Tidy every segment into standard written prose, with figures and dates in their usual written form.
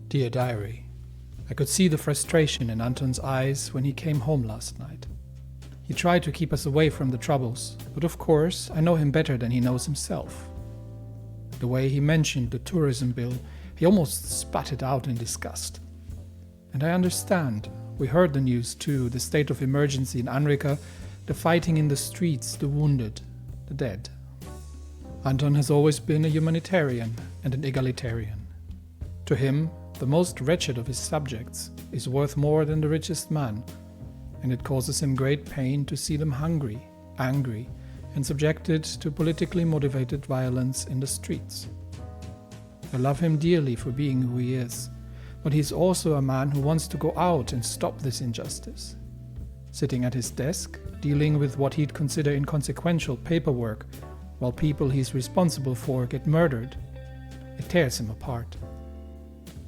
Dear Diary, I could see the frustration in Anton's eyes when he came home last night. He tried to keep us away from the troubles, but of course I know him better than he knows himself. The way he mentioned the tourism bill, he almost spat it out in disgust. And I understand. We heard the news too, the state of emergency in Anrika, the fighting in the streets, the wounded, the dead. Anton has always been a humanitarian and an egalitarian. To him, the most wretched of his subjects is worth more than the richest man, and it causes him great pain to see them hungry, angry, and subjected to politically motivated violence in the streets. I love him dearly for being who he is, but he's also a man who wants to go out and stop this injustice. Sitting at his desk, dealing with what he'd consider inconsequential paperwork, while people he's responsible for get murdered, it tears him apart.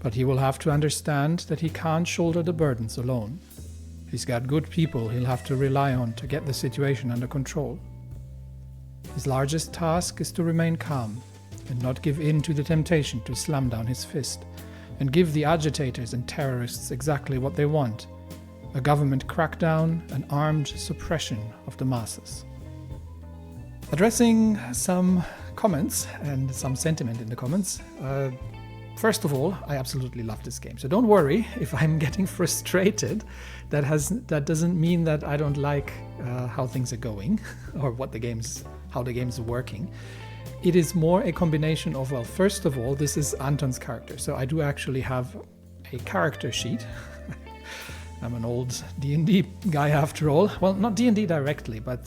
But he will have to understand that he can't shoulder the burdens alone. He's got good people he'll have to rely on to get the situation under control. His largest task is to remain calm and not give in to the temptation to slam down his fist and give the agitators and terrorists exactly what they want: a government crackdown, an armed suppression of the masses. Addressing some comments and some sentiment in the comments, first of all, I absolutely love this game. So don't worry if I'm getting frustrated. That doesn't mean that I don't like how things are going or how the game's working. It is more a combination of, well, first of all, this is Anton's character. So I do actually have a character sheet. I'm an old D&D guy after all. Well, not D&D directly, but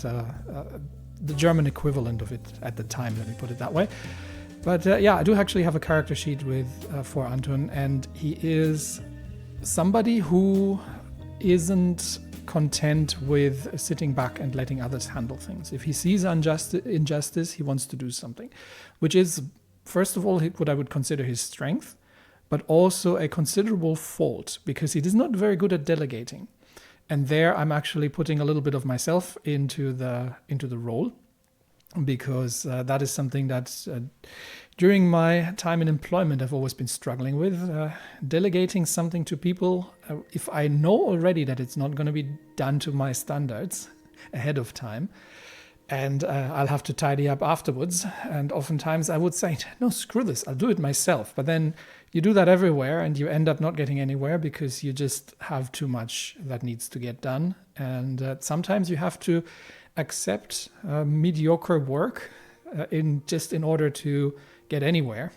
the German equivalent of it at the time, let me put it that way. But yeah, I do actually have a character sheet for Anton, and he is somebody who isn't content with sitting back and letting others handle things. If he sees injustice, he wants to do something, which is, first of all, what I would consider his strength, but also a considerable fault, because he is not very good at delegating. And there I'm actually putting a little bit of myself into the role, because that is something that during my time in employment I've always been struggling with, delegating something to people if I know already that it's not going to be done to my standards ahead of time, and I'll have to tidy up afterwards. And oftentimes I would say, no, screw this, I'll do it myself. But then you do that everywhere and you end up not getting anywhere because you just have too much that needs to get done. And sometimes you have to accept mediocre work in order to get anywhere,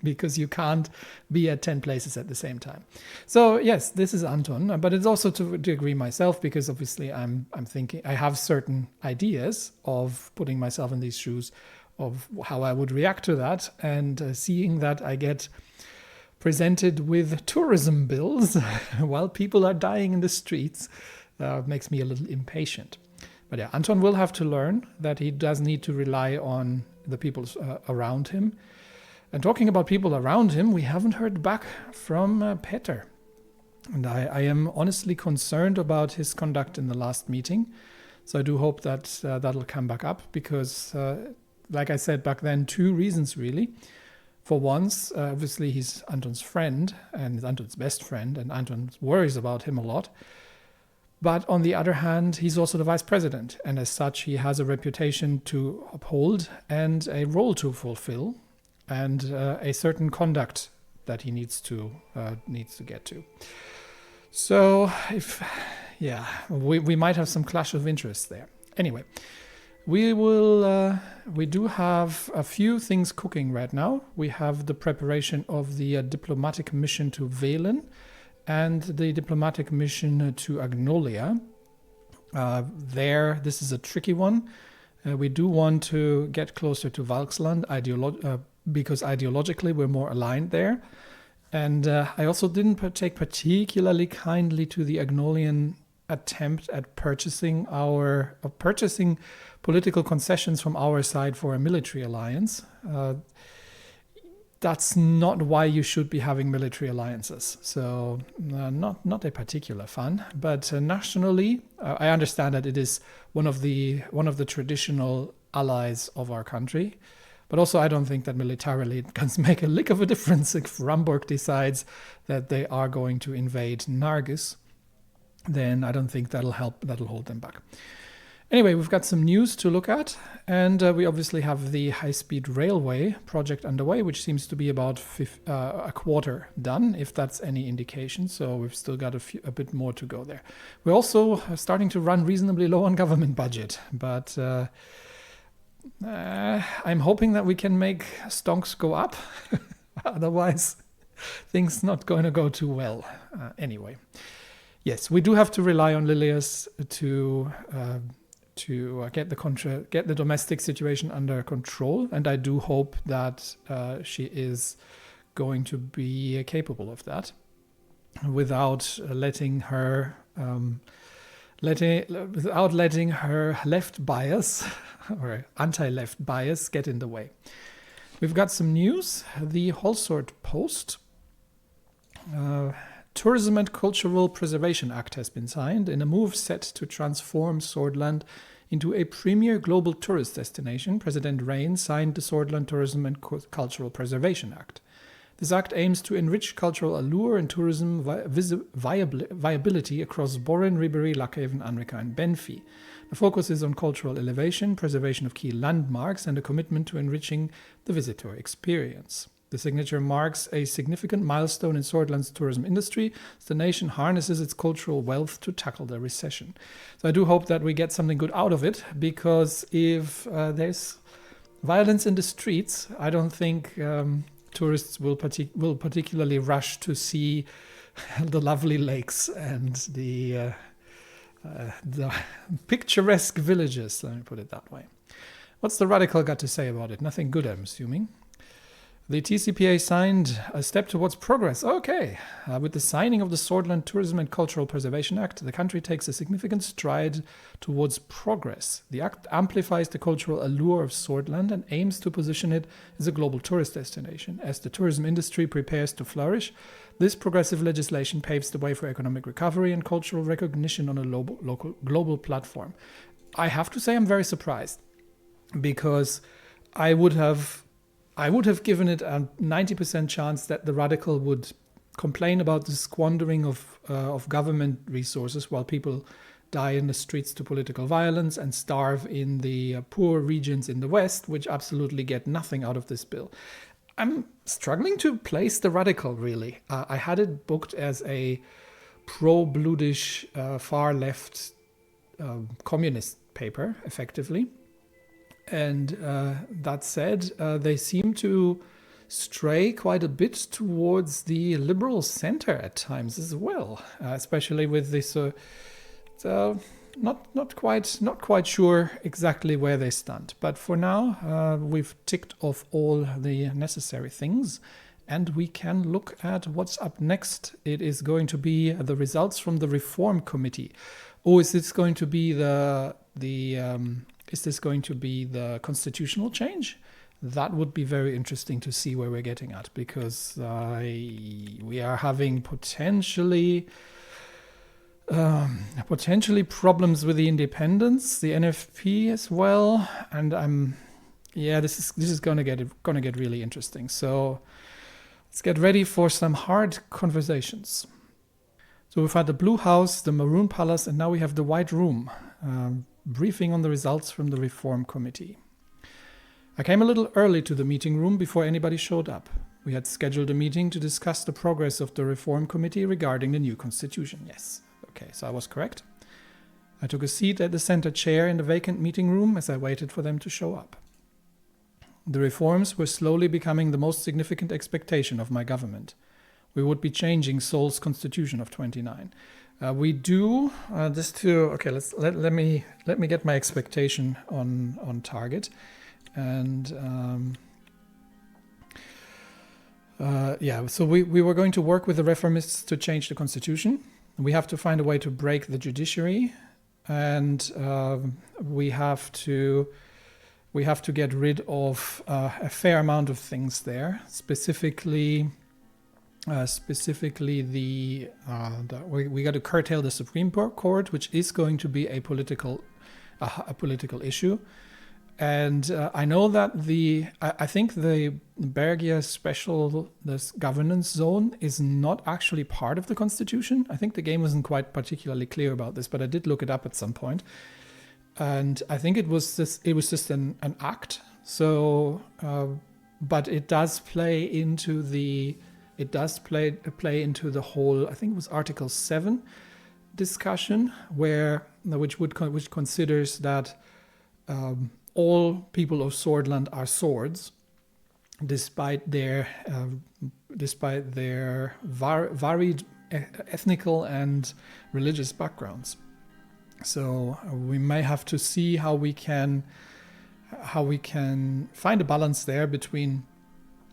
because you can't be at 10 places at the same time. So yes, this is Anton, but it's also to a degree myself, because obviously I'm thinking, I have certain ideas of putting myself in these shoes of how I would react to that, and seeing that I get presented with tourism bills while people are dying in the streets makes me a little impatient. But yeah, Anton will have to learn that he does need to rely on the people around him. And talking about people around him, we haven't heard back from Peter. And I am honestly concerned about his conduct in the last meeting. So I do hope that that'll come back up, because like I said back then, two reasons really. For once, obviously he's Anton's friend and Anton's best friend, and Anton worries about him a lot. But on the other hand, he's also the vice president, and as such, he has a reputation to uphold and a role to fulfill, and a certain conduct that he needs to get to. So, we might have some clash of interests there. Anyway, we do have a few things cooking right now. We have the preparation of the diplomatic mission to Velen, and the diplomatic mission to Agnolia. This is a tricky one. We do want to get closer to Valksland because ideologically we're more aligned there. And I also didn't take particularly kindly to the Agnolian attempt at purchasing political concessions from our side for a military alliance. That's not why you should be having military alliances. So not a particular fan, but nationally, I understand that it is one of the traditional allies of our country. But also, I don't think that militarily it can make a lick of a difference if Rumburg decides that they are going to invade Nargis. Then I don't think that'll hold them back. Anyway, we've got some news to look at, and we obviously have the high-speed railway project underway, which seems to be about a quarter done, if that's any indication. So we've still got a bit more to go there. We're also starting to run reasonably low on government budget, but I'm hoping that we can make stonks go up. Otherwise, things not going to go too well. Anyway, yes, we do have to rely on Lilias to get the domestic situation under control, and I do hope that she is going to be capable of that without letting her left bias or anti-left bias get in the way. We've got some news. The Holsworth Post. Tourism and Cultural Preservation Act has been signed in a move set to transform Swordland into a premier global tourist destination. President Rayne signed the Swordland Tourism and Cultural Preservation Act. This act aims to enrich cultural allure and tourism viability across Borin, Ribery, Lockhaven, Anrika and Benfey. The focus is on cultural elevation, preservation of key landmarks and a commitment to enriching the visitor experience. The signature marks a significant milestone in Swordland's tourism industry as the nation harnesses its cultural wealth to tackle the recession. So I do hope that we get something good out of it, because if there's violence in the streets, I don't think tourists will particularly rush to see the lovely lakes and the picturesque villages, let me put it that way. What's the Radical got to say about it? Nothing good, I'm assuming. The TCPA signed a step towards progress. Okay. With the signing of the Swordland Tourism and Cultural Preservation Act, the country takes a significant stride towards progress. The act amplifies the cultural allure of Swordland and aims to position it as a global tourist destination. As the tourism industry prepares to flourish, this progressive legislation paves the way for economic recovery and cultural recognition on a global platform. I have to say I'm very surprised, because I would have given it a 90% chance that the Radical would complain about the squandering of government resources while people die in the streets to political violence and starve in the poor regions in the West, which absolutely get nothing out of this bill. I'm struggling to place the Radical, really. I had it booked as a pro-Bludish, far-left communist paper, effectively. And that said, they seem to stray quite a bit towards the liberal center at times as well, especially with this. Not quite sure exactly where they stand. But for now, we've ticked off all the necessary things, and we can look at what's up next. It is going to be the results from the Reform Committee. Oh, is this going to be Is this going to be the constitutional change? That would be very interesting to see where we're getting at, because we are having potentially problems with the independents, the NFP as well, and this is going to get really interesting. So let's get ready for some hard conversations. So we've had the Blue House, the Maroon Palace, and now we have the White Room. Briefing on the results from the Reform Committee. I came a little early to the meeting room before anybody showed up. We had scheduled a meeting to discuss the progress of the Reform Committee regarding the new constitution. Yes, okay, so I was correct. I took a seat at the center chair in the vacant meeting room as I waited for them to show up. The reforms were slowly becoming the most significant expectation of my government. We would be changing Seoul's constitution of 29. We do let me get my expectation on target, and so we were going to work with the reformists to change the constitution. We have to find a way to break the judiciary, and we have to get rid of a fair amount of things there, specifically we got to curtail the Supreme Court, which is going to be a political issue, And I know that I think the Bergia special this governance zone is not actually part of the constitution. I think the game wasn't quite particularly clear about this, but I did look it up at some point. And I think it was just an act. So, but it does play into the whole, I think it was Article 7 discussion, which considers that all people of Swordland are swords, despite their varied ethnical and religious backgrounds. So we may have to see how we can find a balance there between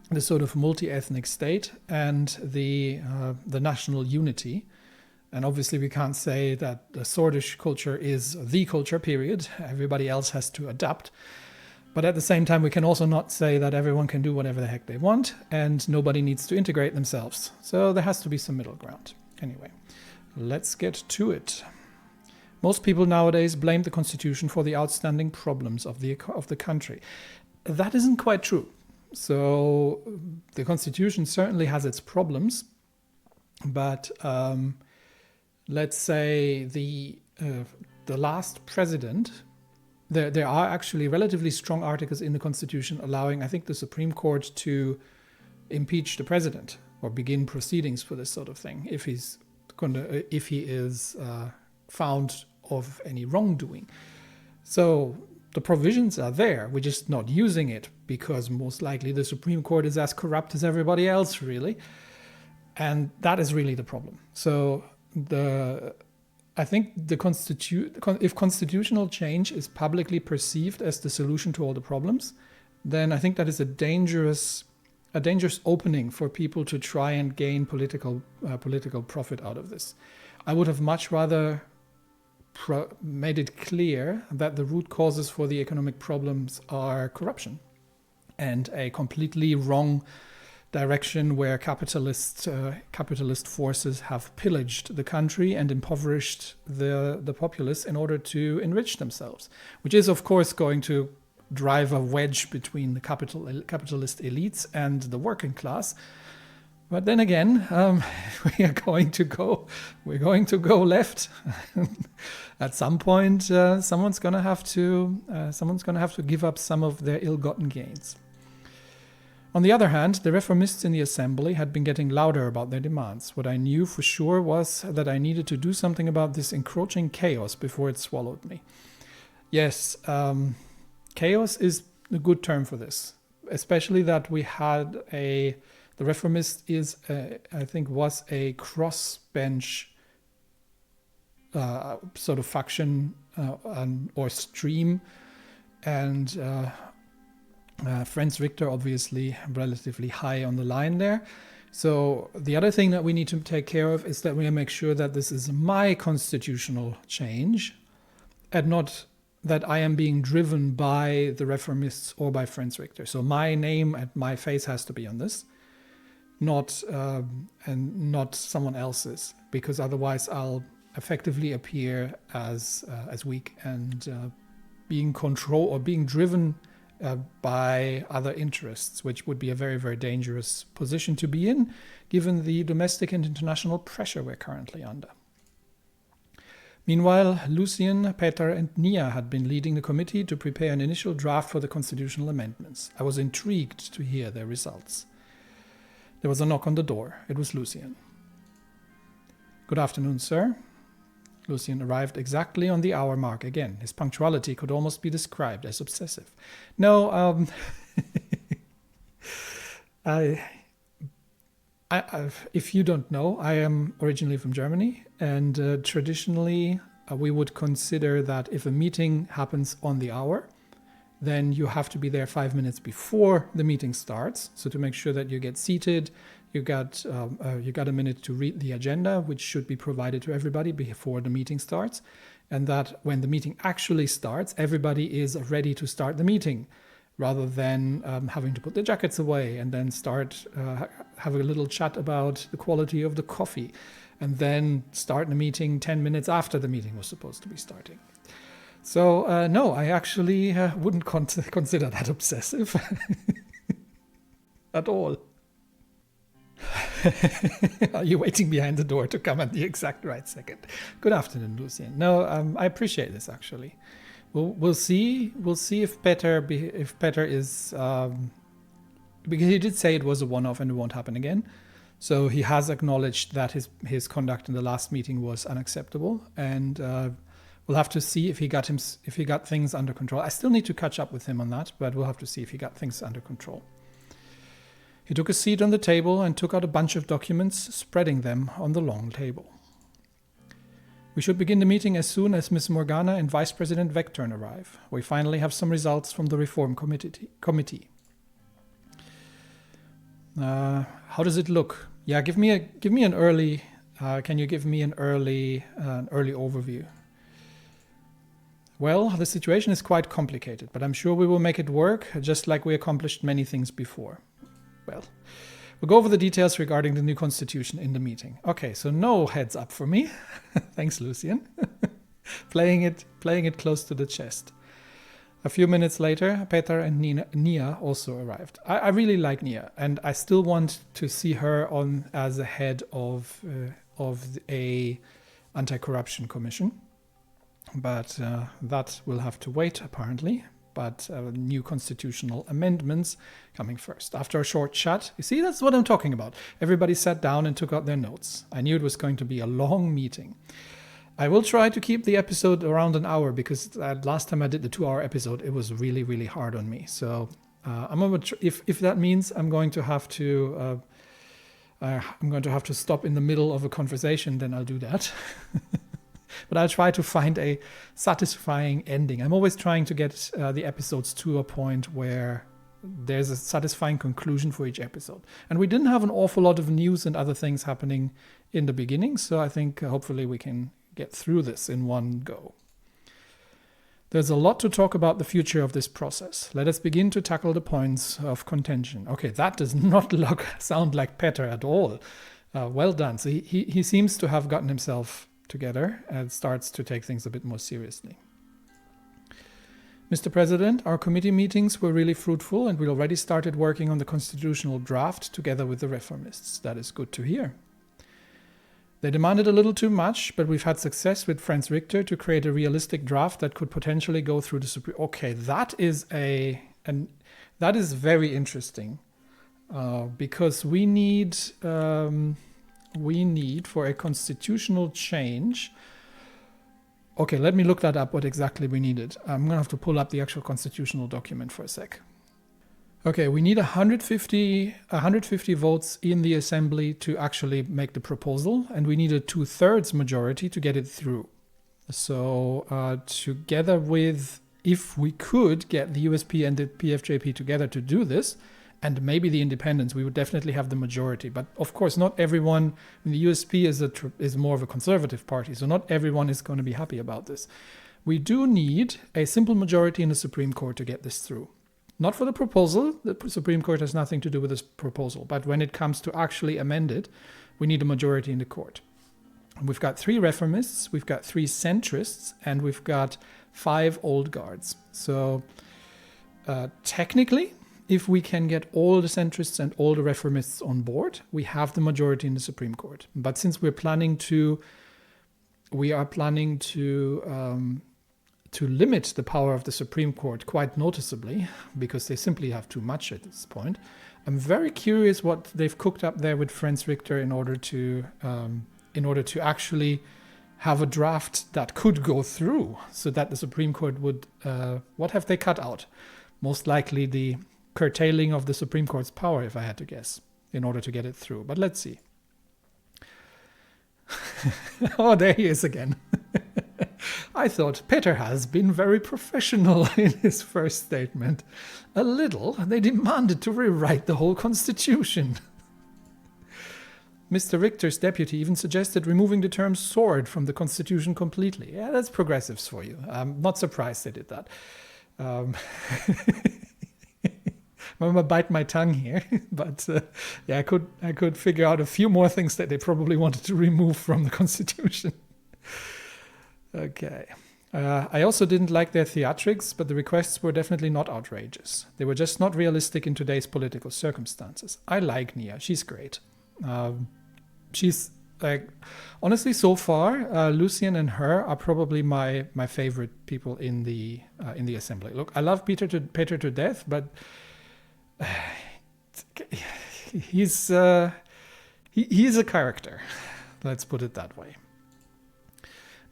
the sort of multi-ethnic state and the national unity. And obviously we can't say that the Swordish culture is the culture, period. Everybody else has to adapt. But at the same time, we can also not say that everyone can do whatever the heck they want and nobody needs to integrate themselves. So there has to be some middle ground. Anyway, let's get to it. Most people nowadays blame the constitution for the outstanding problems of the country. That isn't quite true. So the constitution certainly has its problems, but let's say the last president, there are actually relatively strong articles in the Constitution allowing, I think, the Supreme Court to impeach the president or begin proceedings for this sort of thing if he is found of any wrongdoing. So the provisions are there. We're just not using it because most likely the Supreme Court is as corrupt as everybody else, really, and that is really the problem. So I think if constitutional change is publicly perceived as the solution to all the problems, then I think that is a dangerous opening for people to try and gain political profit out of this. I would have much rather made it clear that the root causes for the economic problems are corruption and a completely wrong direction where capitalist forces have pillaged the country and impoverished the populace in order to enrich themselves, which is of course going to drive a wedge between the capitalist elites and the working class. But then again, we're going to go left. At some point, someone's going to have to give up some of their ill-gotten gains. On the other hand, the reformists in the assembly had been getting louder about their demands. What I knew for sure was that I needed to do something about this encroaching chaos before it swallowed me. Yes, chaos is a good term for this, especially that we had the reformist was a crossbench sort of faction or stream, and Franz Richter obviously relatively high on the line there. So the other thing that we need to take care of is that we make sure that this is my constitutional change and not that I am being driven by the reformists or by Franz Richter. So my name and my face has to be on this, not someone else's, because otherwise I'll effectively appear as weak and being controlled or being driven by other interests, which would be a very, very dangerous position to be in, given the domestic and international pressure we're currently under. Meanwhile, Lucien, Peter, and Nia had been leading the committee to prepare an initial draft for the constitutional amendments. I was intrigued to hear their results. There was a knock on the door. It was Lucien. "Good afternoon, sir." Lucien arrived exactly on the hour mark again. His punctuality could almost be described as obsessive. No, if you don't know, I am originally from Germany, and traditionally we would consider that if a meeting happens on the hour, then you have to be there 5 minutes before the meeting starts. So to make sure that you get seated, you got a minute to read the agenda, which should be provided to everybody before the meeting starts, and that when the meeting actually starts, everybody is ready to start the meeting, rather than having to put their jackets away and then start having a little chat about the quality of the coffee, and then start the meeting 10 minutes after the meeting was supposed to be starting. So, no, I actually wouldn't consider that obsessive at all. Are you waiting behind the door to come at the exact right second? Good afternoon, Lucien. No, I appreciate this actually. We'll see. We'll see if Peter is because he did say it was a one-off and it won't happen again. So he has acknowledged that his conduct in the last meeting was unacceptable, and we'll have to see if he got things under control. I still need to catch up with him on that, but we'll have to see if he got things under control. He took a seat on the table and took out a bunch of documents, spreading them on the long table. We should begin the meeting as soon as Miss Morgana and Vice President Vectorn arrive. We finally have some results from the Reform Committee. How does it look? Yeah, give me an early. Can you give me an early overview? Well, the situation is quite complicated, but I'm sure we will make it work, just like we accomplished many things before. Well, we'll go over the details regarding the new constitution in the meeting. Okay, so no heads up for me. Thanks, Lucien. playing it close to the chest. A few minutes later, Peter and Nia also arrived. I really like Nia, and I still want to see her on as the head of a anti-corruption commission. But that will have to wait, apparently. But new constitutional amendments coming first. After a short chat, you see, that's what I'm talking about. Everybody sat down and took out their notes. I knew it was going to be a long meeting. I will try to keep the episode around an hour because last time I did the 2-hour episode, it was really, really hard on me. So if that means I'm going to have to stop in the middle of a conversation, then I'll do that. But I'll try to find a satisfying ending. I'm always trying to get the episodes to a point where there's a satisfying conclusion for each episode. And we didn't have an awful lot of news and other things happening in the beginning, so I think hopefully we can get through this in one go. There's a lot to talk about the future of this process. Let us begin to tackle the points of contention. Okay, that does not sound like Peter at all. Well done. So he seems to have gotten himself together and starts to take things a bit more seriously. Mr. President, our committee meetings were really fruitful and we already started working on the constitutional draft together with the reformists. That is good to hear. They demanded a little too much, but we've had success with Franz Richter to create a realistic draft that could potentially go through the Supreme. Okay, that is very interesting because we need for a constitutional change. Okay, let me look that up, what exactly we needed. I'm going to have to pull up the actual constitutional document for a sec. Okay, we need 150 votes in the assembly to actually make the proposal, and we need a 2/3 majority to get it through. So together with, if we could get the USP and the PFJP together to do this, and maybe the independents, we would definitely have the majority. But of course, not everyone, the USP is more of a conservative party, so not everyone is going to be happy about this. We do need a simple majority in the Supreme Court to get this through. Not for the proposal, the Supreme Court has nothing to do with this proposal, but when it comes to actually amend it, we need a majority in the court. We've got 3 reformists, we've got 3 centrists, and we've got 5 old guards. So technically, if we can get all the centrists and all the reformists on board, we have the majority in the Supreme Court. But since we are planning to limit the power of the Supreme Court quite noticeably, because they simply have too much at this point, I'm very curious what they've cooked up there with Franz Richter in order to actually have a draft that could go through, so that the Supreme Court would. What have they cut out? Most likely the curtailing of the Supreme Court's power, if I had to guess, in order to get it through. But let's see. Oh, there he is again. I thought Peter has been very professional in his first statement. A little. They demanded to rewrite the whole constitution. Mr. Richter's deputy even suggested removing the term sword from the constitution completely. Yeah, that's progressives for you. I'm not surprised they did that. I'm gonna bite my tongue here, but I could figure out a few more things that they probably wanted to remove from the Constitution. Okay, I also didn't like their theatrics, but the requests were definitely not outrageous. They were just not realistic in today's political circumstances. I like Nia. She's great. She's like, honestly, so far, Lucian and her are probably my favorite people in the assembly. Look, I love Peter to death, but he's a character. Let's put it that way.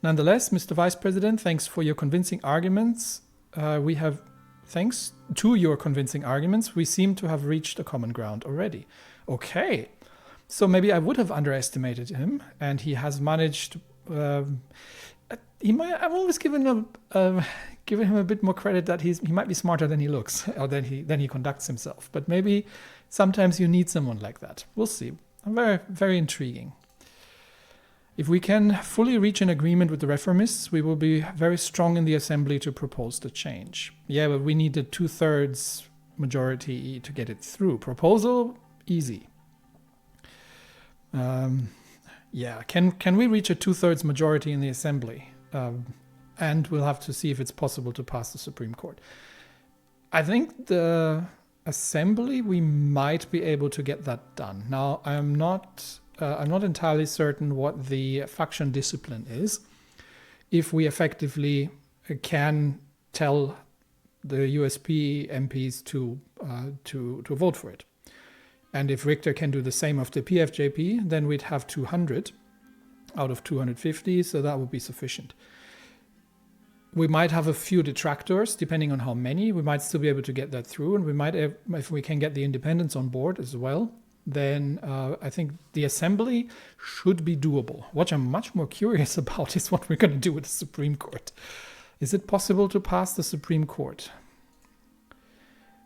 Nonetheless, Mr. Vice President, thanks for your convincing arguments. Thanks to your convincing arguments, we seem to have reached a common ground already. Okay, so maybe I would have underestimated him, and he has managed. I've always given him a bit more credit that he might be smarter than he looks, or than he conducts himself. But maybe sometimes you need someone like that. We'll see. Very, very intriguing. If we can fully reach an agreement with the reformists, we will be very strong in the assembly to propose the change. Yeah, but we need a 2/3 majority to get it through. Proposal, easy. Yeah, can we reach a 2/3 majority in the assembly? And we'll have to see if it's possible to pass the Supreme Court. I think the assembly, we might be able to get that done. Now, I'm not entirely certain what the faction discipline is. If we effectively can tell the USP MPs to vote for it, and if Richter can do the same of the PFJP, then we'd have 200 out of 250, so that would be sufficient. We might have a few detractors, depending on how many. We might still be able to get that through, and we might, if we can get the independents on board as well, then I think the assembly should be doable. What I'm much more curious about is what we're going to do with the Supreme Court. Is it possible to pass the Supreme Court?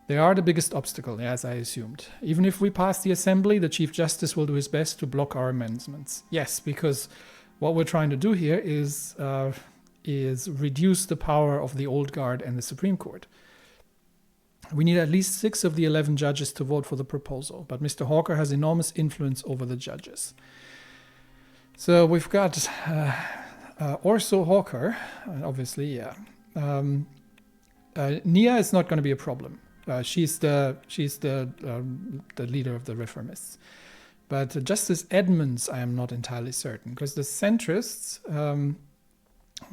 They are the biggest obstacle, as I assumed. Even if we pass the assembly, the Chief Justice will do his best to block our amendments. Yes, because what we're trying to do here is reduce the power of the old guard and the Supreme Court. We need at least 6 of the 11 judges to vote for the proposal, but Mr. Hawker has enormous influence over the judges. So we've got Orso Hawker, obviously, yeah. Nia is not going to be a problem. She's the leader of the reformists. But Justice Edmonds, I am not entirely certain, because the centrists,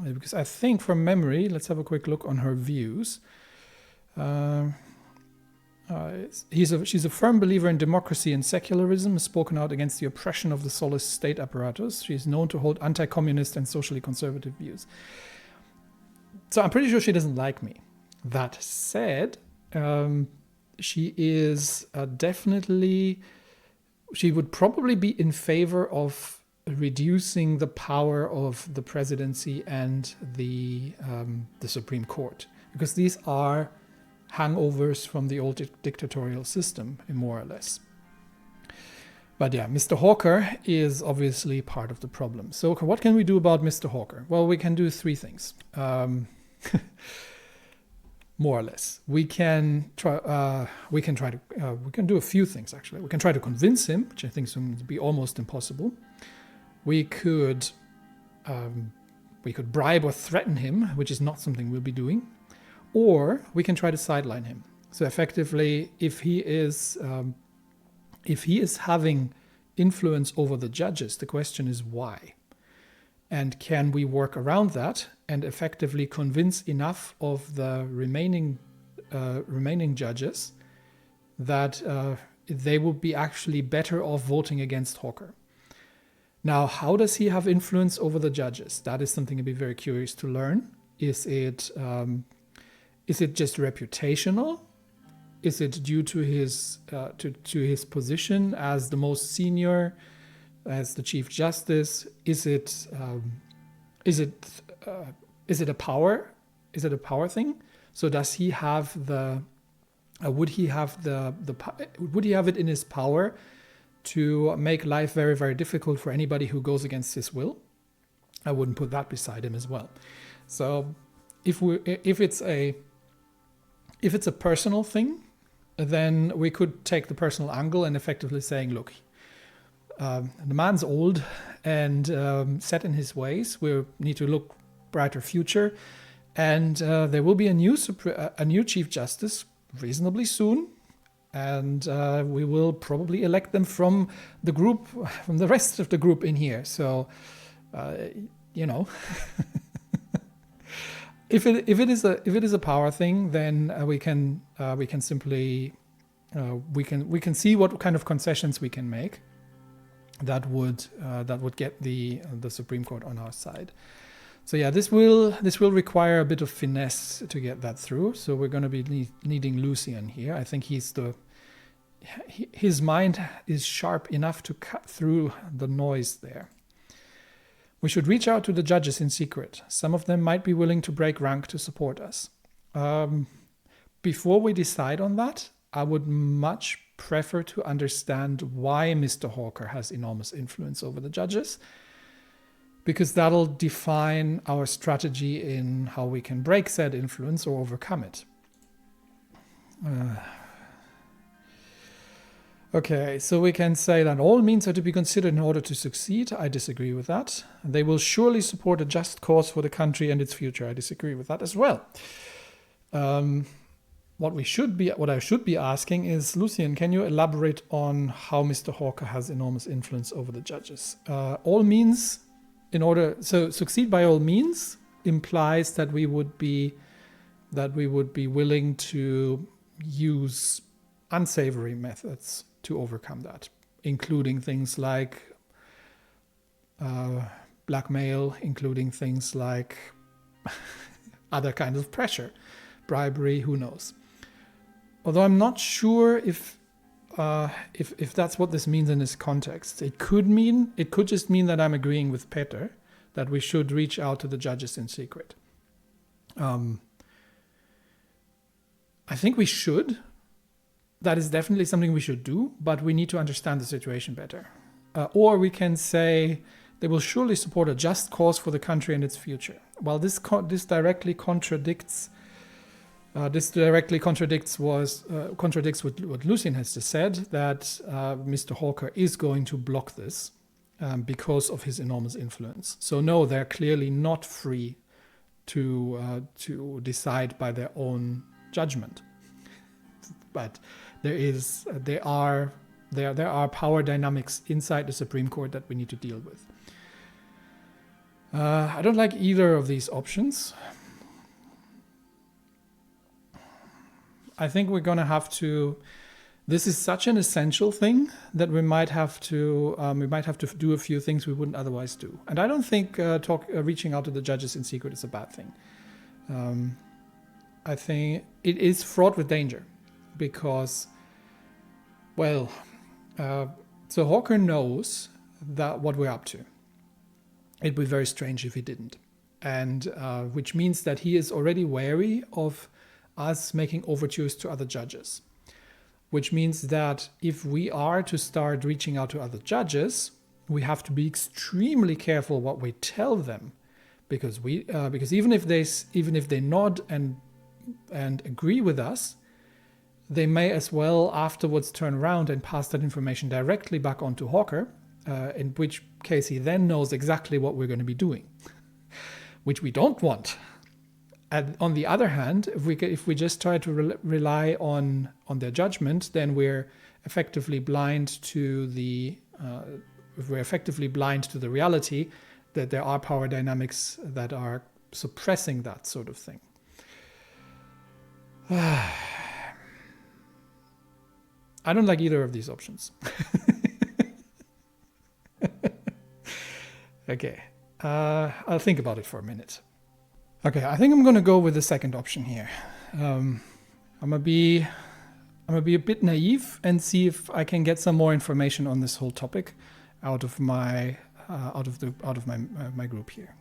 because I think from memory, let's have a quick look on her views. She's a firm believer in democracy and secularism, has spoken out against the oppression of the Solis state apparatus. She is known to hold anti-communist and socially conservative views. So I'm pretty sure she doesn't like me. That said, she is definitely, she would probably be in favor of reducing the power of the presidency and the Supreme Court, because these are hangovers from the old dictatorial system, more or less. But yeah, Mr. Hawker is obviously part of the problem. So what can we do about Mr. Hawker? Well, we can do 3 things. More or less. We can do a few things, actually. We can try to convince him, which I think is going to be almost impossible. We could bribe or threaten him, which is not something we'll be doing. Or we can try to sideline him. So effectively, if he is having influence over the judges, the question is why? And can we work around that and effectively convince enough of the remaining judges that they will be actually better off voting against Hawker? Now, how does he have influence over the judges? That is something I'd be very curious to learn. Is it just reputational? Is it due to his position as the most senior, as the Chief Justice? Is it a power? Is it a power thing? So does he have the? Would he have would he have it in his power to make life very, very difficult for anybody who goes against his will? I wouldn't put that beside him as well. So if it's a personal thing, then we could take the personal angle and effectively saying, look, the man's old and set in his ways. We need to look brighter future. And there will be a new Chief Justice reasonably soon. And we will probably elect them from the rest of the group in here. So, you know, if it is a power thing, then we can simply we can see what kind of concessions we can make that would get the Supreme Court on our side. So yeah, this will require a bit of finesse to get that through. So we're going to be needing Lucian here. I think his mind is sharp enough to cut through the noise there. We should reach out to the judges in secret. Some of them might be willing to break rank to support us. Before we decide on that, I would much prefer to understand why Mr. Hawker has enormous influence over the judges, because that'll define our strategy in how we can break said influence or overcome it. Okay, so we can say that all means are to be considered in order to succeed. I disagree with that. They will surely support a just cause for the country and its future. I disagree with that as well. What I should be asking is, Lucian, can you elaborate on how Mr. Hawker has enormous influence over the judges? All means, so succeed by all means implies that we would be willing to use unsavory methods to overcome that, including things like blackmail, including things like other kinds of pressure, bribery, who knows. Although I'm not sure if that's what this means in this context. It could just mean that I'm agreeing with Peter that we should reach out to the judges in secret. I think we should. That is definitely something we should do, but we need to understand the situation better. Or we can say they will surely support a just cause for the country and its future. Well, this directly contradicts what Lucian has just said, that Mr. Hawker is going to block this because of his enormous influence. So no, they're clearly not free to decide by their own judgment. But there are power dynamics inside the Supreme Court that we need to deal with. I don't like either of these options. I think we're going to have to. This is such an essential thing that we might have to do a few things we wouldn't otherwise do. And I don't think reaching out to the judges in secret is a bad thing. I think it is fraught with danger because, so Hawker knows that what we're up to. It'd be very strange if he didn't, and which means that he is already wary of us making overtures to other judges, which means that if we are to start reaching out to other judges, we have to be extremely careful what we tell them, because even if they nod and agree with us, they may as well afterwards turn around and pass that information directly back on to Hawker, in which case he then knows exactly what we're going to be doing, which we don't want. And on the other hand, if we just try to rely on their judgment, then we're effectively blind to the reality that there are power dynamics that are suppressing that sort of thing. I don't like either of these options. Okay, I'll think about it for a minute. Okay, I think I'm going to go with the second option here. I'm gonna be a bit naive and see if I can get some more information on this whole topic out of my group here.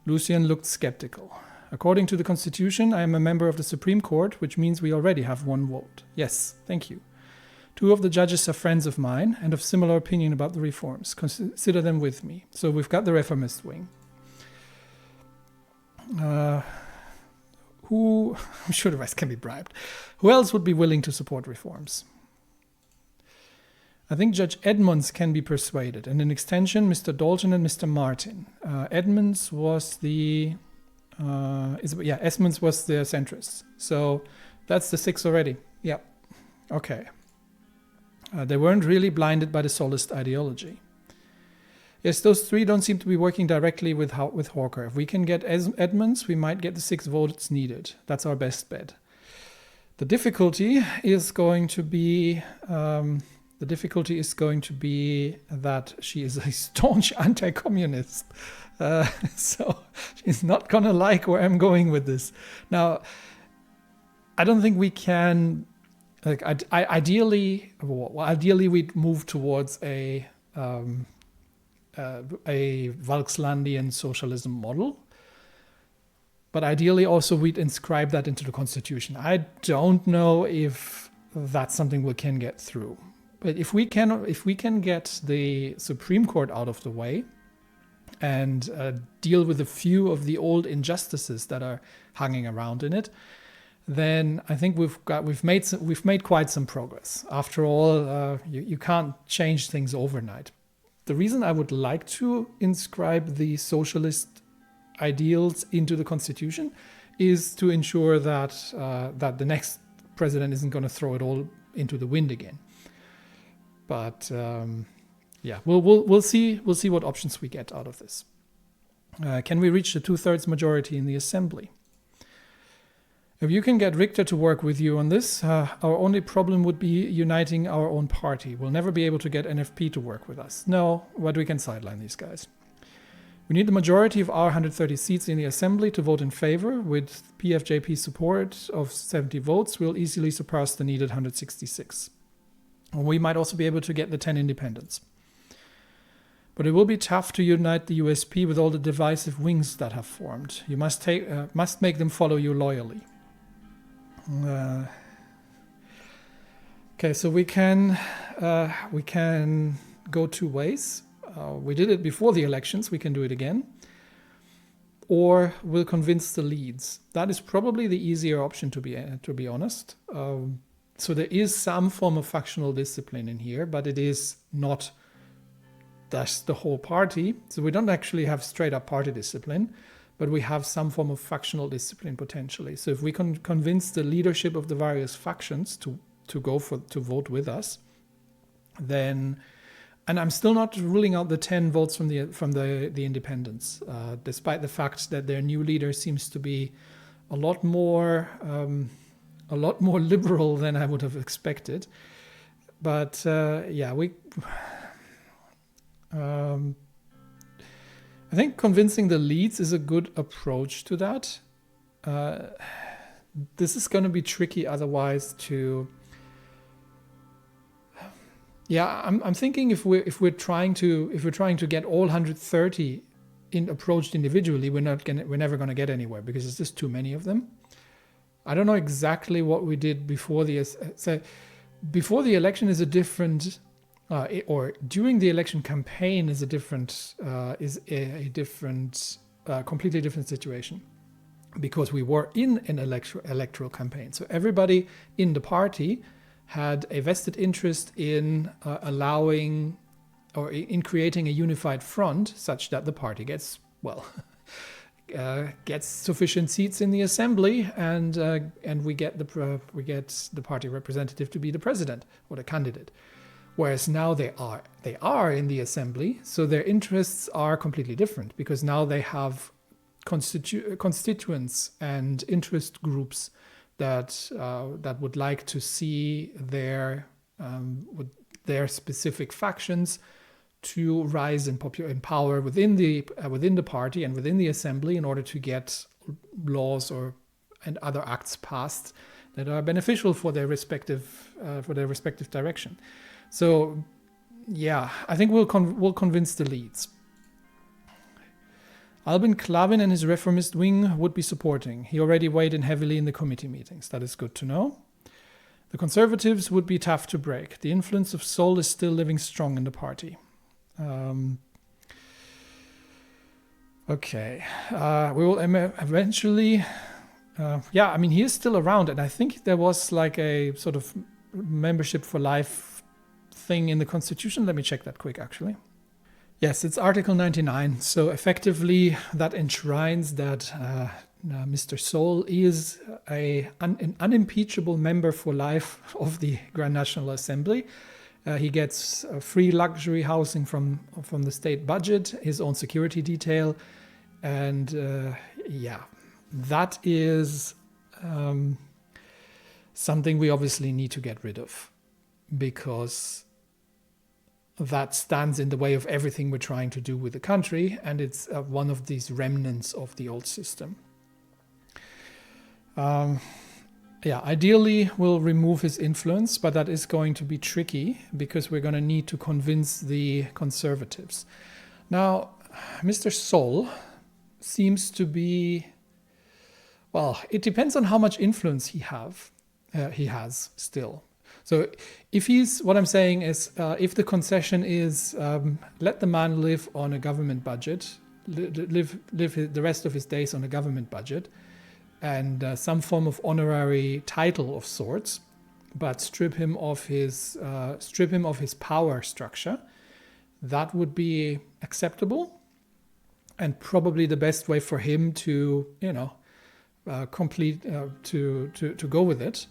Lucian looked skeptical. According to the Constitution, I am a member of the Supreme Court, which means we already have one vote. Yes, thank you. 2 of the judges are friends of mine and of similar opinion about the reforms. Consider them with me. So we've got the reformist wing. I'm sure the rest can be bribed. Who else would be willing to support reforms? I think Judge Edmonds can be persuaded, and in extension, Mr. Dalton and Mr. Martin. Edmonds was the Edmonds was the centrist. So that's the 6 already. Yeah. Okay. They weren't really blinded by the Solist ideology. Yes, those 3 don't seem to be working directly with Hawker. If we can get Edmonds, we might get the 6 votes needed. That's our best bet. The difficulty is going to be that she is a staunch anti-communist. So she's not gonna like where I'm going with this. Now, I don't think we can. Like, ideally, we'd move towards a Volkslandian socialism model. But ideally, also, we'd inscribe that into the constitution. I don't know if that's something we can get through. But if we can get the Supreme Court out of the way and deal with a few of the old injustices that are hanging around in it, then I think we've made quite some progress. After all, you can't change things overnight. The reason I would like to inscribe the socialist ideals into the constitution is to ensure that that the next president isn't going to throw it all into the wind again. But we'll see what options we get out of this. Can we reach the 2/3 majority in the assembly? If you can get Richter to work with you on this, our only problem would be uniting our own party. We'll never be able to get NFP to work with us. No, but we can sideline these guys. We need the majority of our 130 seats in the assembly to vote in favor. With PFJP support of 70 votes, we'll easily surpass the needed 166. We might also be able to get the 10 independents. But it will be tough to unite the USP with all the divisive wings that have formed. You must make them follow you loyally. Okay, so we can go 2 ways. We did it before the elections. We can do it again. Or we'll convince the leads. That is probably the easier option, to be honest. So there is some form of factional discipline in here, but it is not that's the whole party. So we don't actually have straight up party discipline, but we have some form of factional discipline potentially. So if we can convince the leadership of the various factions to vote with us, then, and I'm still not ruling out the 10 votes from the independents, despite the fact that their new leader seems to be a lot more liberal than I would have expected. But I think convincing the leads is a good approach to that. This is going to be tricky otherwise to. Yeah, I'm thinking if we're trying to get all 130 approached individually, we're never going to get anywhere because there's just too many of them. I don't know exactly what we did before before the election is a different. Or during the election campaign is a completely different situation, because we were in an electoral campaign. So everybody in the party had a vested interest in allowing or in creating a unified front such that the party gets sufficient seats in the assembly, and we get the party representative to be the president or the candidate. Whereas now they are in the assembly, so their interests are completely different, because now they have constituents and interest groups that would like to see their specific factions to rise in power within the party and within the assembly in order to get laws and other acts passed that are beneficial for their respective direction. So, yeah, I think we'll convince the leads. Albin Clavin and his reformist wing would be supporting. He already weighed in heavily in the committee meetings. That is good to know. The Conservatives would be tough to break. The influence of Sol is still living strong in the party. Okay. We will eventually... he is still around, and I think there was like a sort of membership for life thing in the Constitution. Let me check that quick, actually. Yes, it's Article 99. So effectively, that enshrines that Mr. Sol is an unimpeachable member for life of the Grand National Assembly. He gets free luxury housing from the state budget, his own security detail, and that is something we obviously need to get rid of, because that stands in the way of everything we're trying to do with the country, and it's one of these remnants of the old system. Ideally we'll remove his influence, but that is going to be tricky because we're going to need to convince the Conservatives. Now, Mr. Sol seems to be, well, it depends on how much influence he has still. So if what I'm saying is, if the concession is let the man live on a government budget, live the rest of his days on a government budget, and some form of honorary title of sorts, but strip him of his power structure, that would be acceptable, and probably the best way for him to to go with it.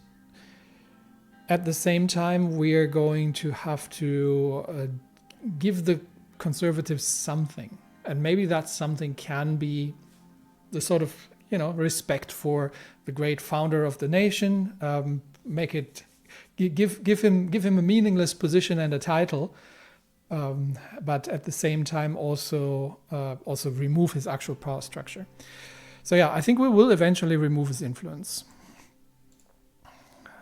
At the same time, we are going to have to give the Conservatives something, and maybe that something can be the sort of respect for the great founder of the nation. Give him a meaningless position and a title, but at the same time also remove his actual power structure. So yeah, I think we will eventually remove his influence.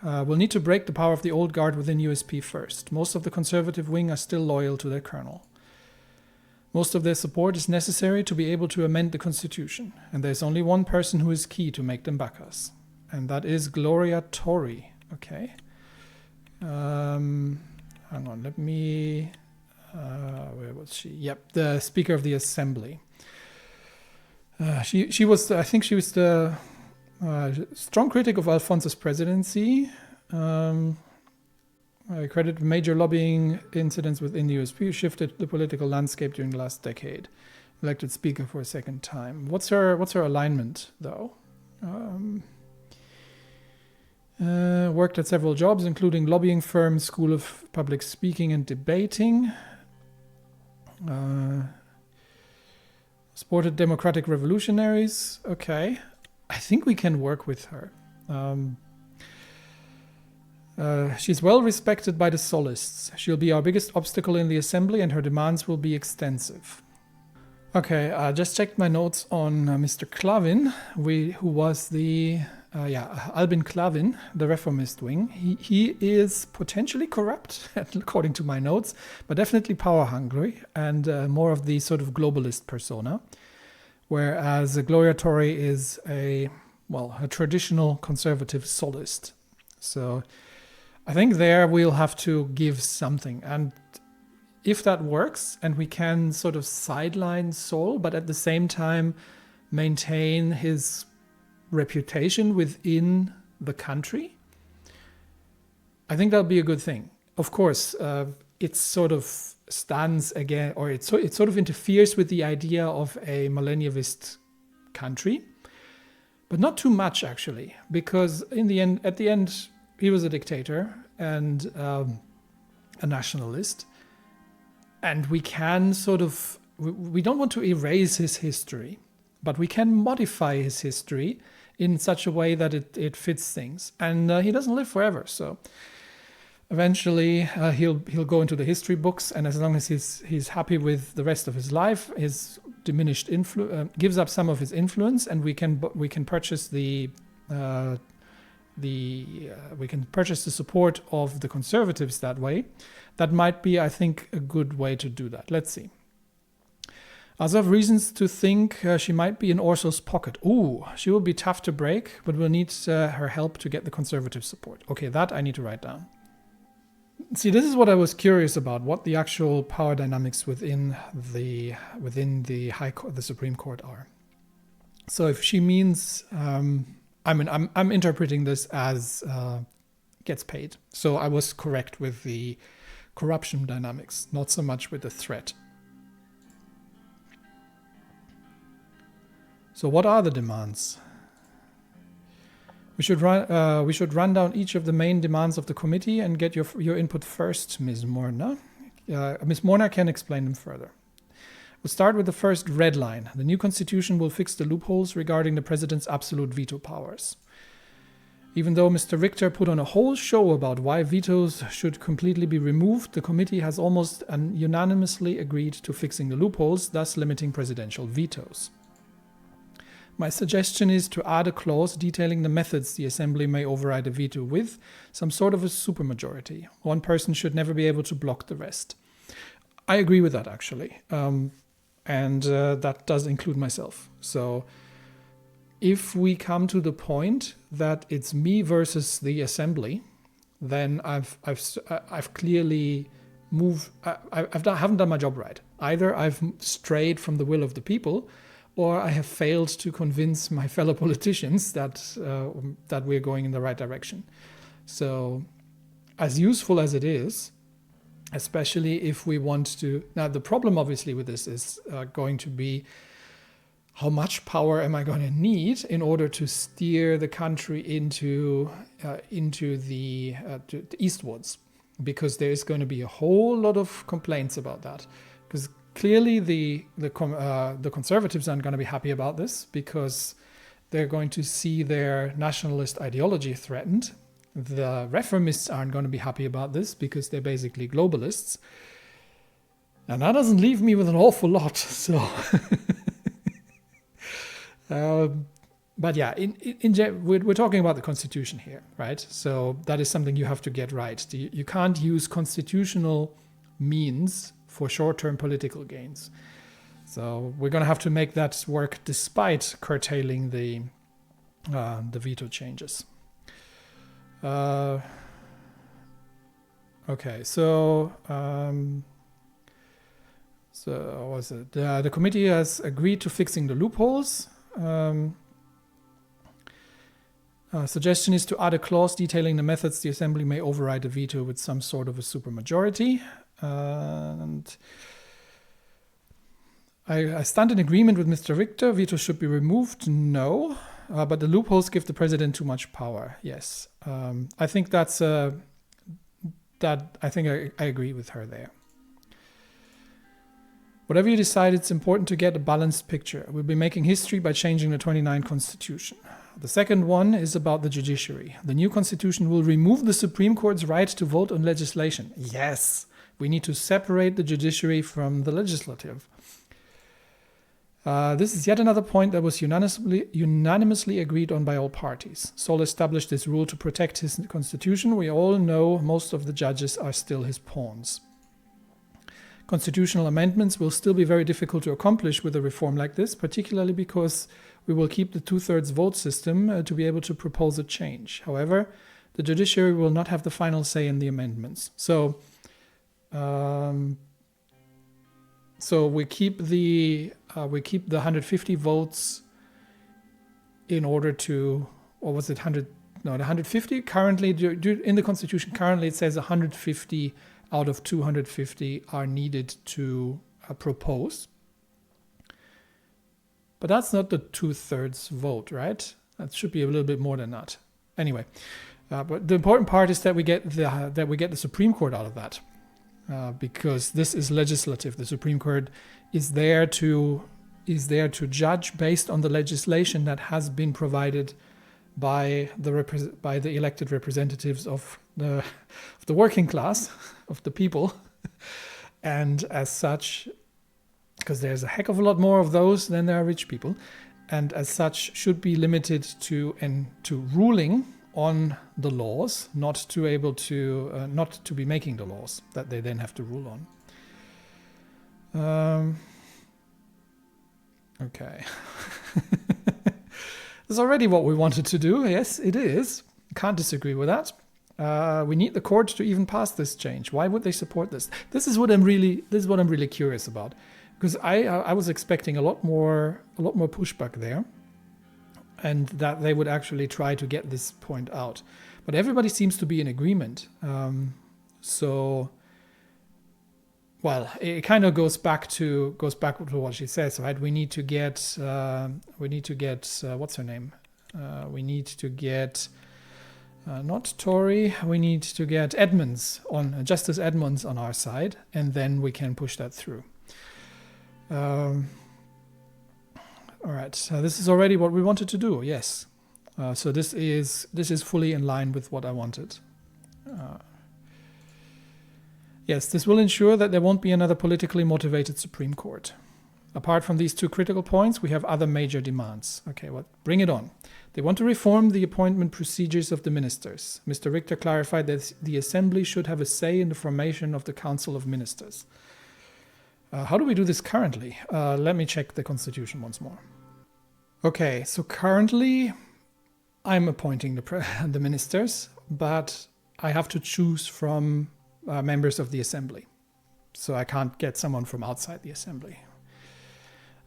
We'll need to break the power of the old guard within USP first. Most of the Conservative wing are still loyal to their colonel. Most of their support is necessary to be able to amend the Constitution, and there's only one person who is key to make them back us, and that is Gloria Torrey. Okay. Hang on, let me... where was she? Yep, the Speaker of the Assembly. She was, I think she was the strong critic of Alfonso's presidency. I credit major lobbying incidents within the USP shifted the political landscape during the last decade. Elected speaker for a second time. What's her alignment, though? Worked at several jobs, including lobbying firm, School of Public Speaking and Debating. Supported democratic revolutionaries. Okay. I think we can work with her. She's well respected by the Solists. She'll be our biggest obstacle in the assembly, and her demands will be extensive. Okay, I just checked my notes on Mr. Clavin, who was the Albin Clavin, the reformist wing. He is potentially corrupt, according to my notes, but definitely power hungry and more of the sort of globalist persona. Whereas Gloria Torrey is a traditional conservative Solist. So I think there we'll have to give something. And if that works and we can sort of sideline Sol, but at the same time maintain his reputation within the country, I think that'll be a good thing. Of course, it sort of stands again, or it sort of interferes with the idea of a millennialist country, but not too much actually, because at the end, he was a dictator and a nationalist, and we can we don't want to erase his history, but we can modify his history in such a way that it fits things. And he doesn't live forever, so eventually he'll go into the history books, and as long as he's happy with the rest of his life, his diminished influence gives up some of his influence, and we can purchase the support of the Conservatives that way. That might be, I think, a good way to do that. Let's see. I also have reasons to think she might be in Orso's pocket. Ooh, she will be tough to break, but we'll need her help to get the Conservative support. Okay, that I need to write down. See, this is what I was curious about, what the actual power dynamics within the High Court, the Supreme Court are. So if she means, I'm interpreting this as gets paid. So I was correct with the corruption dynamics, not so much with the threat. So what are the demands? We should run down each of the main demands of the committee and get your input first, Ms. Morna. Ms. Morna can explain them further. We'll start with the first red line. The new constitution will fix the loopholes regarding the president's absolute veto powers. Even though Mr. Richter put on a whole show about why vetoes should completely be removed, the committee has almost unanimously agreed to fixing the loopholes, thus limiting presidential vetoes. My suggestion is to add a clause detailing the methods the Assembly may override a veto with, some sort of a supermajority. One person should never be able to block the rest. I agree with that, actually. And that does include myself. So if we come to the point that it's me versus the Assembly, then I've clearly moved. I haven't done my job right. Either I've strayed from the will of the people, or I have failed to convince my fellow politicians that we're going in the right direction. So, as useful as it is, especially if we want to... Now, the problem, obviously, with this is going to be how much power am I going to need in order to steer the country into the eastwards? Because there is going to be a whole lot of complaints about that. Because clearly, the Conservatives aren't going to be happy about this because they're going to see their nationalist ideology threatened. The Reformists aren't going to be happy about this because they're basically globalists. And that doesn't leave me with an awful lot. So, but yeah, we're talking about the Constitution here, right? So that is something you have to get right. You can't use constitutional means for short-term political gains. So we're going to have to make that work despite curtailing the veto changes. Okay, so what was it? The committee has agreed to fixing the loopholes. Suggestion is to add a clause detailing the methods the Assembly may override a veto with some sort of a supermajority. And I stand in agreement with Mr. Richter. Veto should be removed. No. But the loopholes give the president too much power. Yes. I think I agree with her there. Whatever you decide, it's important to get a balanced picture. We'll be making history by changing the 29th Constitution. The second one is about the judiciary. The new Constitution will remove the Supreme Court's right to vote on legislation. Yes. We need to separate the judiciary from the legislative. This is yet another point that was unanimously agreed on by all parties. Sol established this rule to protect his constitution. We all know most of the judges are still his pawns. Constitutional amendments will still be very difficult to accomplish with a reform like this, particularly because we will keep the two-thirds vote system to be able to propose a change. However, the judiciary will not have the final say in the amendments. So we keep the 150 votes in order to, or was it 100? No, the 150 currently in the Constitution. Currently, it says 150 out of 250 are needed to propose. But that's not the 2/3 vote, right? That should be a little bit more than that. Anyway, but the important part is that we get the Supreme Court out of that. Because this is legislative. The Supreme Court is there to judge based on the legislation that has been provided by the elected representatives of the working class, of the people, and as such, because there's a heck of a lot more of those than there are rich people, and as such should be limited to ruling on the laws, not to be making the laws that they then have to rule on. Okay. That's already what we wanted to do. Yes, it is. Can't disagree with that. We need the court to even pass this change. Why would they support this? This is what I'm really curious about, because I was expecting a lot more pushback there, and that they would actually try to get this point out. But everybody seems to be in agreement. So well, it kind of goes back to what she says, right? We need to get what's her name? We need to get not Tory. We need to get Edmonds on Justice Edmonds on our side, and then we can push that through. All right. So this is already what we wanted to do. Yes. So this is fully in line with what I wanted. Yes, this will ensure that there won't be another politically motivated Supreme Court. Apart from these two critical points, we have other major demands. Okay, well, bring it on. They want to reform the appointment procedures of the ministers. Mr. Richter clarified that the Assembly should have a say in the formation of the Council of Ministers. How do we do this currently? Let me check the Constitution once more. Okay, so currently I'm appointing the ministers, but I have to choose from members of the Assembly. So I can't get someone from outside the Assembly.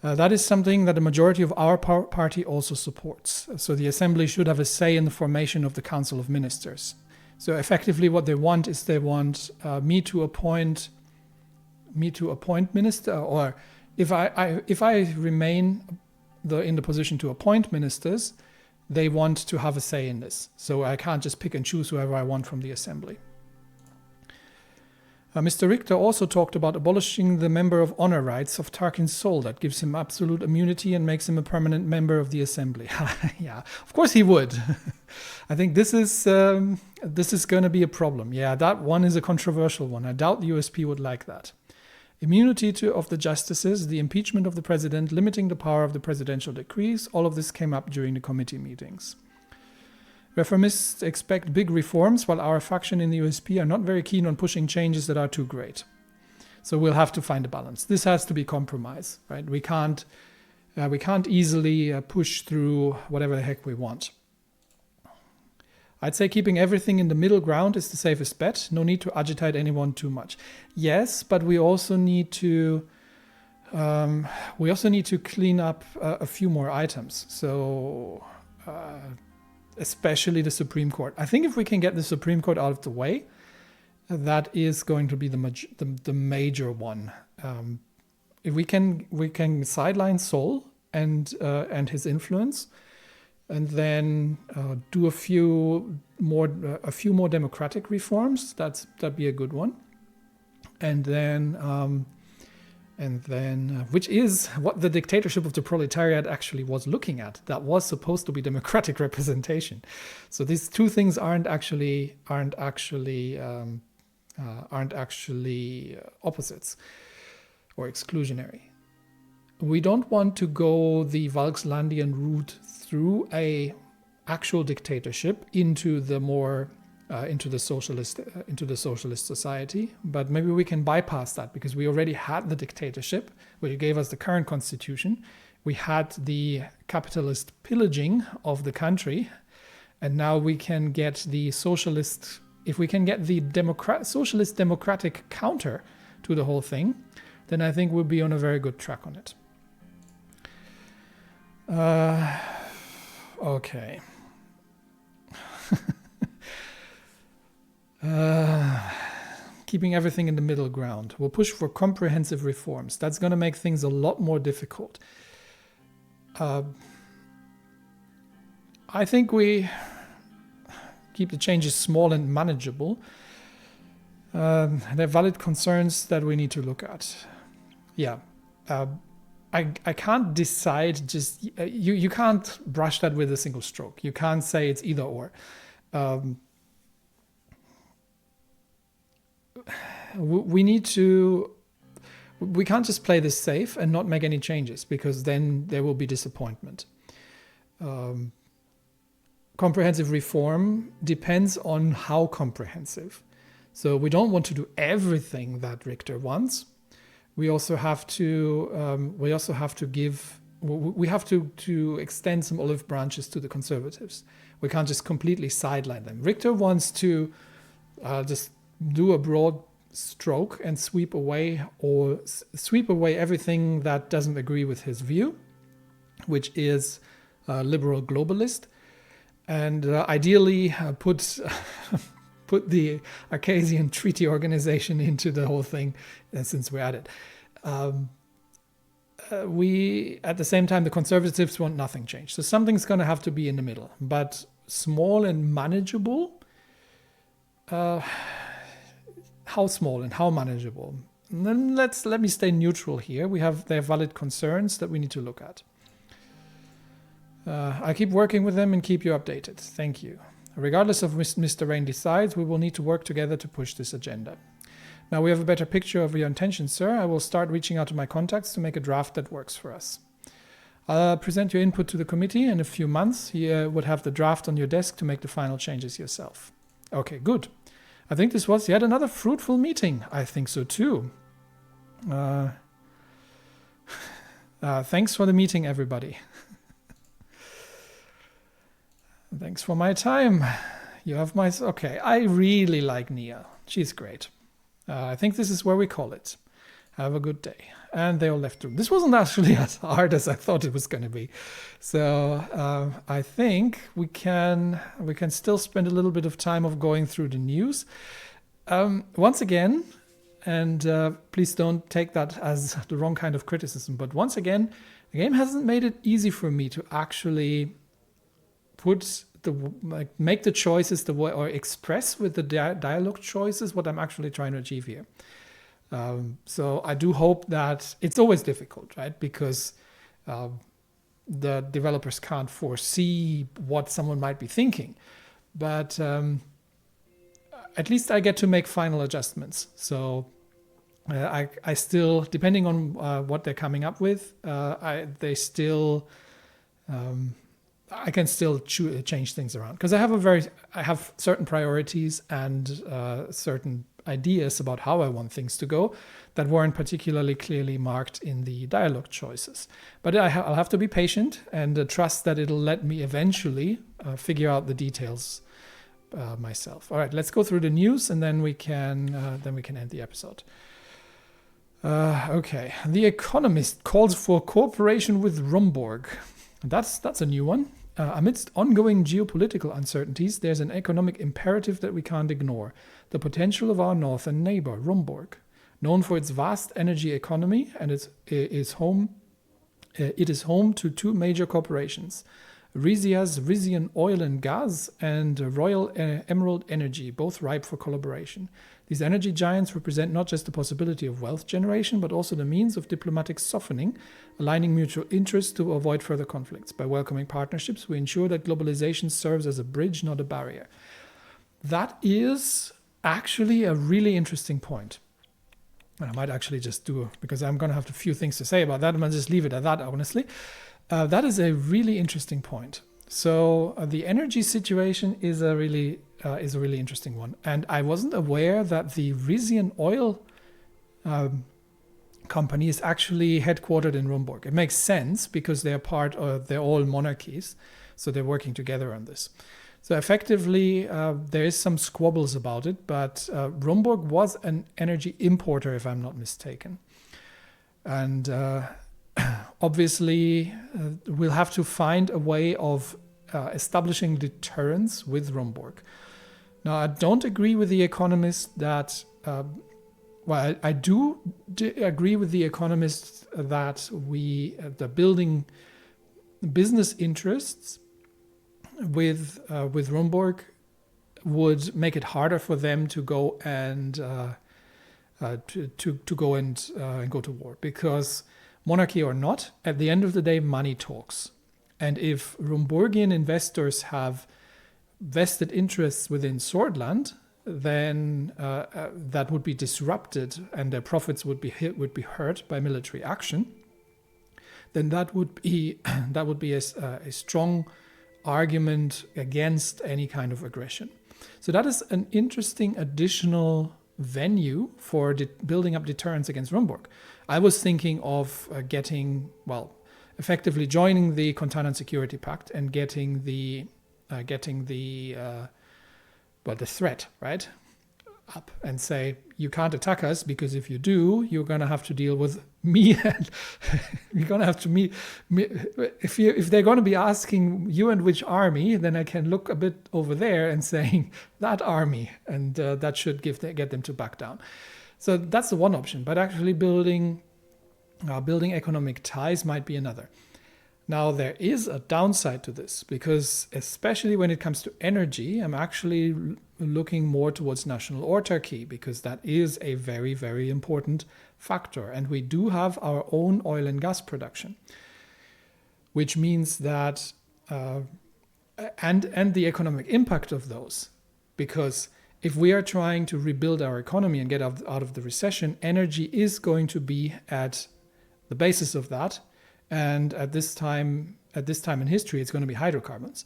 That is something that the majority of our party also supports. So the Assembly should have a say in the formation of the Council of Ministers. So effectively what they want is they want me to appoint minister, or if I remain in the position to appoint ministers, they want to have a say in this. So I can't just pick and choose whoever I want from the Assembly. Mr. Richter also talked about abolishing the member of honor rights of Tarkin's soul. That gives him absolute immunity and makes him a permanent member of the Assembly. Yeah, of course he would. I think this is going to be a problem. Yeah, that one is a controversial one. I doubt the USP would like that. Immunity of the justices, the impeachment of the president, limiting the power of the presidential decrees, all of this came up during the committee meetings. Reformists expect big reforms, while our faction in the USP are not very keen on pushing changes that are too great. So we'll have to find a balance. This has to be compromise, right? We can't easily push through whatever the heck we want. I'd say keeping everything in the middle ground is the safest bet. No need to agitate anyone too much. Yes, but we also need to clean up a few more items. So especially the Supreme Court. I think if we can get the Supreme Court out of the way, that is going to be the major one. If we can sideline Sol and his influence, and then do a few more democratic reforms, that'd be a good one. And then which is what the dictatorship of the proletariat actually was looking at. That was supposed to be democratic representation. So these two things aren't actually opposites or exclusionary. We don't want to go the Volkslandian route through a actual dictatorship into the socialist society, but maybe we can bypass that, because we already had the dictatorship, which gave us the current constitution. We had the capitalist pillaging of the country, and now we can get the socialist. If we can get the socialist democratic counter to the whole thing, then I think we'll be on a very good track on it. Okay. Keeping everything in the middle ground. We'll push for comprehensive reforms. That's going to make things a lot more difficult. I think we keep the changes small and manageable. There are valid concerns that we need to look at. Yeah. I can't decide just... You can't brush that with a single stroke. You can't say it's either or. We can't just play this safe and not make any changes, because then there will be disappointment. Comprehensive reform depends on how comprehensive. So we don't want to do everything that Richter wants. We also have to extend some olive branches to the conservatives. We can't just completely sideline them. Richter wants to just do a broad stroke and sweep away everything that doesn't agree with his view, which is liberal globalist, and ideally put put the Arcasian Treaty Organization into the whole thing, since we're at it. We, at the same time, the Conservatives want nothing changed. So something's going to have to be in the middle, but small and manageable. How small and how manageable? And then let me stay neutral here. They have valid concerns that we need to look at. I keep working with them and keep you updated. Thank you. Regardless of Mr. Rayne decides, we will need to work together to push this agenda. Now we have a better picture of your intentions, sir. I will start reaching out to my contacts to make a draft that works for us. I'll present your input to the committee in a few months. You would have the draft on your desk to make the final changes yourself. Okay, good. I think this was yet another fruitful meeting. I think so too. Thanks for the meeting, everybody. Thanks for my time. You have my... Okay, I really like Nia. She's great. I think this is where we call it. Have a good day. And they all left the room. This wasn't actually as hard as I thought it was going to be. So I think we can still spend a little bit of time of going through the news. Once again, and please don't take that as the wrong kind of criticism, but once again, the game hasn't made it easy for me to actually make the choices the way, or express with the dialogue choices what I'm actually trying to achieve here. So I do hope that it's always difficult, right? Because the developers can't foresee what someone might be thinking, but at least I get to make final adjustments. So I still, depending on what they're coming up with, I can still change things around, because I have certain priorities and certain ideas about how I want things to go that weren't particularly clearly marked in the dialogue choices. But I'll have to be patient and trust that it'll let me eventually figure out the details myself. All right, let's go through the news and then we can end the episode. Okay, The Economist calls for cooperation with Rumborg. That's a new one. Amidst ongoing geopolitical uncertainties, there's an economic imperative that we can't ignore: the potential of our northern neighbor, Rumborg. Known for its vast energy economy, and it is home to two major corporations, Rizia's Rizian Oil and Gas and Royal Emerald Energy, both ripe for collaboration. These energy giants represent not just the possibility of wealth generation, but also the means of diplomatic softening, aligning mutual interests to avoid further conflicts. By welcoming partnerships, we ensure that globalization serves as a bridge, not a barrier. That is actually a really interesting point. And I might actually just because I'm going to have a few things to say about that, I'm going to just leave it at that, honestly. That is a really interesting point. So the energy situation is a really interesting one, and I wasn't aware that the Rizian Oil company is actually headquartered in Rumborg. It makes sense because they're all monarchies, so they're working together on this. So effectively, there is some squabbles about it, but Rumborg was an energy importer, if I'm not mistaken, and obviously we'll have to find a way of establishing deterrence with Rumborg. Now, I don't agree with The Economist that, I do agree with The Economist that the building business interests with Rumborg would make it harder for them to go and go to war, because monarchy or not, at the end of the day, money talks. And if Rumborgian investors have vested interests within Swordland, then that would be disrupted and their profits would be hurt by military action. Then that would be a strong argument against any kind of aggression. So that is an interesting additional venue for building up deterrence against Rumborg. I was thinking of effectively joining the Container Security Pact and getting the threat, right? up and say, you can't attack us, because if you do, you're going to have to deal with me, and you're going to have to me. If they're going to be asking you and which army, then I can look a bit over there and saying that army, and that should get them to back down. So that's the one option. But actually building economic ties might be another. Now, there is a downside to this, because especially when it comes to energy, I'm actually looking more towards national autarky, because that is a very, very important factor. And we do have our own oil and gas production, which means that, and the economic impact of those, because if we are trying to rebuild our economy and get out of the recession, energy is going to be at the basis of that. And at this time in history, it's going to be hydrocarbons.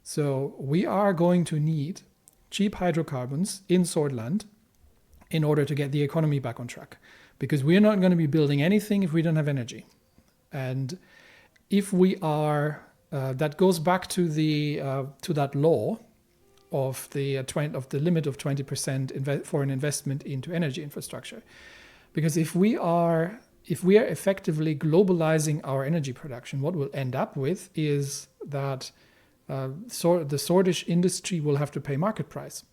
So we are going to need cheap hydrocarbons in Swordland in order to get the economy back on track, because we're not going to be building anything if we don't have energy. And if we are, that goes back to that law of the limit of 20% foreign investment into energy infrastructure, because if we are effectively globalizing our energy production, what we'll end up with is that the Swedish industry will have to pay market price.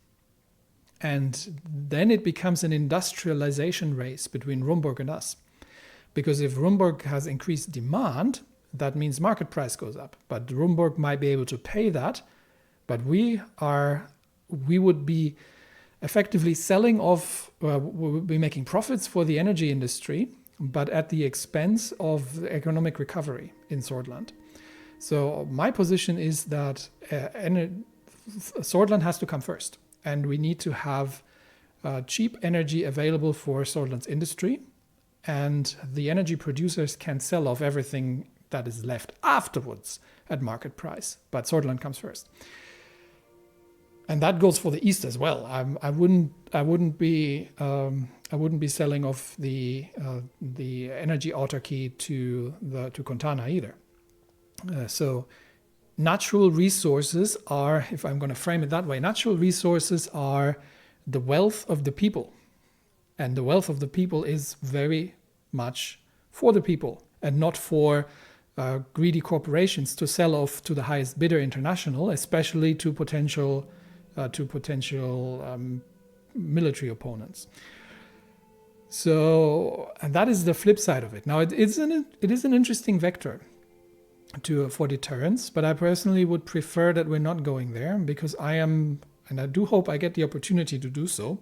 And then it becomes an industrialization race between Rumburg and us. Because if Rumburg has increased demand, that means market price goes up. But Rumburg might be able to pay that, but we would be effectively selling off, we would be making profits for the energy industry, but at the expense of the economic recovery in Swordland. So my position is that Swordland has to come first, and we need to have cheap energy available for Swordland's industry, and the energy producers can sell off everything that is left afterwards at market price, but Swordland comes first. And that goes for the East as well. I wouldn't be selling off the energy autarky to Contana either. So natural resources are, if I'm going to frame it that way, natural resources are the wealth of the people, and the wealth of the people is very much for the people and not for greedy corporations to sell off to the highest bidder international, especially to potential military opponents. So, and that is the flip side of it. Now, it is an interesting vector for deterrence, but I personally would prefer that we're not going there, because I am, and I do hope I get the opportunity to do so,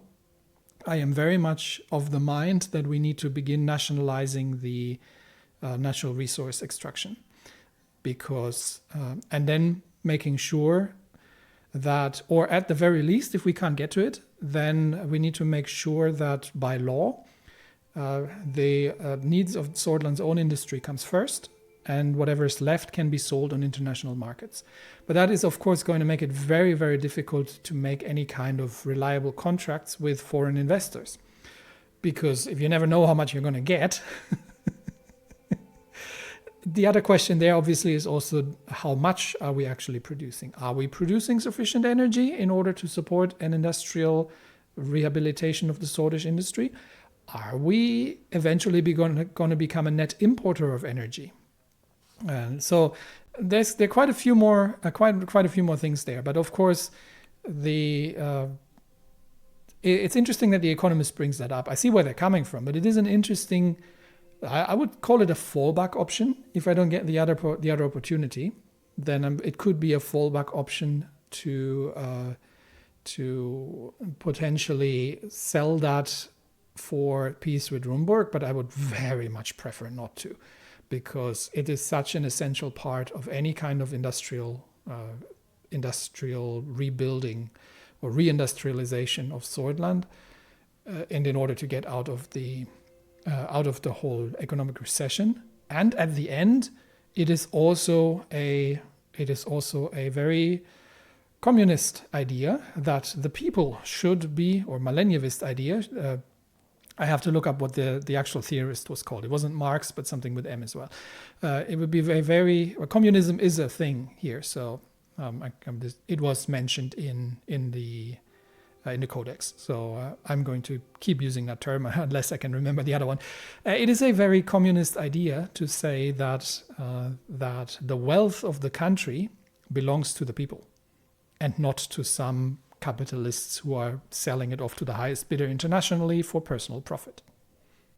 I am very much of the mind that we need to begin nationalizing the natural resource extraction, because, and then making sure that, or at the very least, if we can't get to it, then we need to make sure that by law, the needs of Swordland's own industry comes first, and whatever is left can be sold on international markets. But that is, of course, going to make it very, very difficult to make any kind of reliable contracts with foreign investors. Because if you never know how much you're going to get, the other question there obviously is also, how much are we actually producing? Are we producing sufficient energy in order to support an industrial rehabilitation of the Swedish industry? Are we eventually going to become a net importer of energy? And so there are quite a few more things there. But of course, it's interesting that the Economist brings that up. I see where they're coming from, but it is an interesting. I would call it a fallback option. If I don't get the other opportunity, then it could be a fallback option to potentially sell that for peace with Rumburg. But I would very much prefer not to, because it is such an essential part of any kind of industrial rebuilding or reindustrialization of Swordland, and in order to get out of the whole economic recession. And at the end, it is also a very communist idea that the people should be, or millennialist idea. I have to look up what the actual theorist was called. It wasn't Marx, but something with M as well. It would be communism is a thing here. So it was mentioned in the in the codex. So I'm going to keep using that term unless I can remember the other one. It is a very communist idea to say that that the wealth of the country belongs to the people and not to some capitalists who are selling it off to the highest bidder internationally for personal profit.